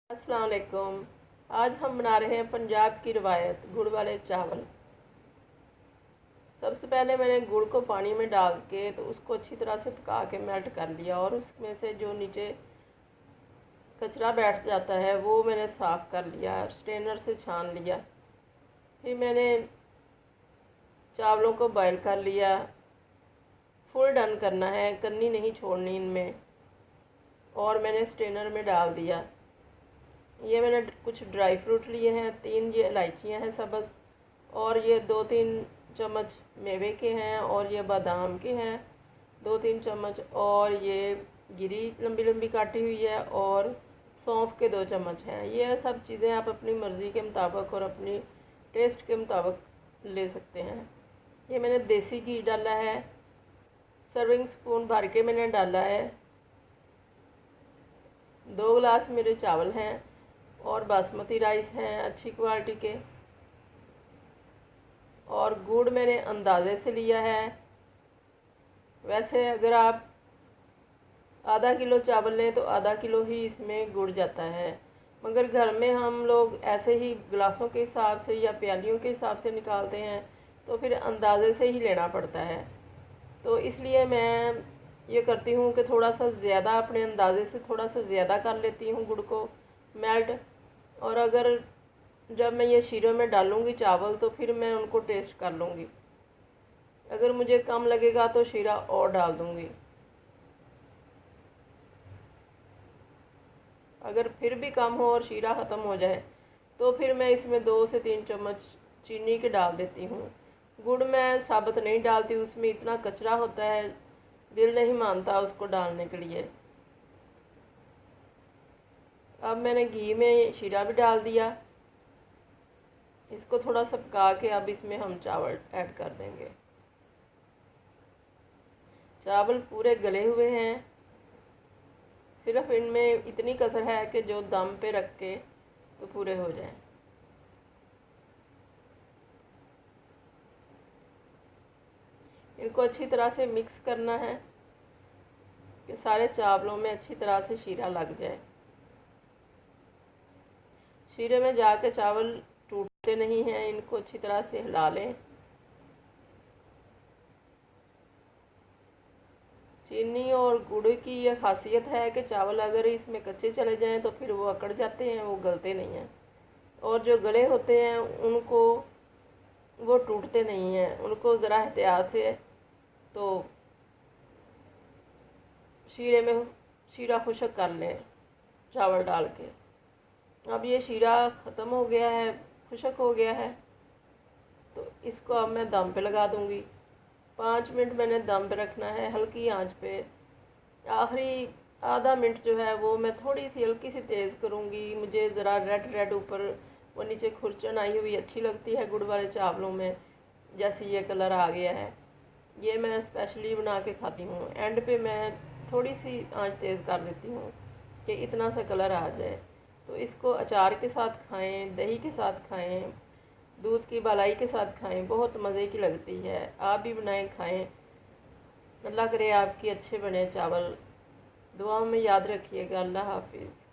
अस्सलाम वालेकुम। आज हम बना रहे हैं पंजाब की रवायत गुड़ वाले चावल। सबसे पहले मैंने गुड़ को पानी में डाल के तो उसको अच्छी तरह से पका के मेल्ट कर लिया और उसमें से जो नीचे कचरा बैठ जाता है वो मैंने साफ़ कर लिया, स्ट्रेनर से छान लिया। फिर मैंने चावलों को बॉयल कर लिया। फुल डन करना है, कन्नी नहीं छोड़नी इनमें। और मैंने स्ट्रेनर में डाल दिया। ये मैंने कुछ ड्राई फ्रूट लिए हैं, 3 ये इलायचियाँ हैं सब्ज़, और ये 2-3 चम्मच मेवे के हैं, और ये बादाम के हैं 2-3 चम्मच, और ये गिरी लंबी लंबी काटी हुई है, और सौंफ के 2 चम्मच हैं। ये सब चीज़ें आप अपनी मर्ज़ी के मुताबिक और अपनी टेस्ट के मुताबिक ले सकते हैं। ये मैंने देसी घी डाला है, सर्विंग स्पून भर के मैंने डाला है। 2 गिलास मेरे चावल हैं और बासमती राइस हैं अच्छी क्वालिटी के। और गुड़ मैंने अंदाजे से लिया है। वैसे अगर आप आधा किलो चावल लें तो आधा किलो ही इसमें गुड़ जाता है, मगर घर में हम लोग ऐसे ही गिलासों के हिसाब से या प्यालियों के हिसाब से निकालते हैं, तो फिर अंदाजे से ही लेना पड़ता है। तो इसलिए मैं ये करती हूँ कि थोड़ा सा ज़्यादा अपने अंदाजे से थोड़ा सा ज़्यादा कर लेती हूँ गुड़ को मेल्ट। और अगर जब मैं ये शीरे में डालूँगी चावल तो फिर मैं उनको टेस्ट कर लूँगी। अगर मुझे कम लगेगा तो शीरा और डाल दूँगी। अगर फिर भी कम हो और शीरा ख़त्म हो जाए तो फिर मैं इसमें 2 से 3 चम्मच चीनी के डाल देती हूँ। गुड़ मैं साबुत नहीं डालती, उसमें इतना कचरा होता है, दिल नहीं मानता उसको डालने के लिए। अब मैंने घी में शीरा भी डाल दिया। इसको थोड़ा सा पका के अब इसमें हम चावल ऐड कर देंगे। चावल पूरे गले हुए हैं, सिर्फ इनमें इतनी कसर है कि जो दम पे रख के तो पूरे हो जाएं। इनको अच्छी तरह से मिक्स करना है कि सारे चावलों में अच्छी तरह से शीरा लग जाए। शीरे में जाके चावल टूटते नहीं हैं, इनको अच्छी तरह से हिला लें। चीनी और गुड़ की यह खासियत है कि चावल अगर इसमें कच्चे चले जाएं तो फिर वो अकड़ जाते हैं, वो गलते नहीं हैं। और जो गले होते हैं उनको वो टूटते नहीं हैं, उनको ज़रा एहतियात से तो शीरे में शीरा खुशक कर लें चावल डाल के। अब ये शीरा ख़त्म हो गया है, खुशक हो गया है, तो इसको अब मैं दम पे लगा दूँगी। 5 मिनट मैंने दम पे रखना है हल्की आंच पे। आखिरी आधा मिनट जो है वो मैं थोड़ी सी हल्की सी तेज़ करूँगी। मुझे ज़रा रेड रेड ऊपर वो नीचे खुरचन आई हुई अच्छी लगती है गुड़ वाले चावलों में। जैसे ये कलर आ गया है, ये मैं स्पेशली बना के खाती हूँ। एंड पे मैं थोड़ी सी आंच तेज़ कर देती हूँ कि इतना सा कलर आ जाए। तो इसको अचार के साथ खाएं, दही के साथ खाएं, दूध की मलाई के साथ खाएं, बहुत मज़े की लगती है। आप भी बनाएं, खाएं। अल्लाह करे आपकी अच्छे बने चावल। दुआओं में याद रखिएगा। अल्लाह हाफिज़।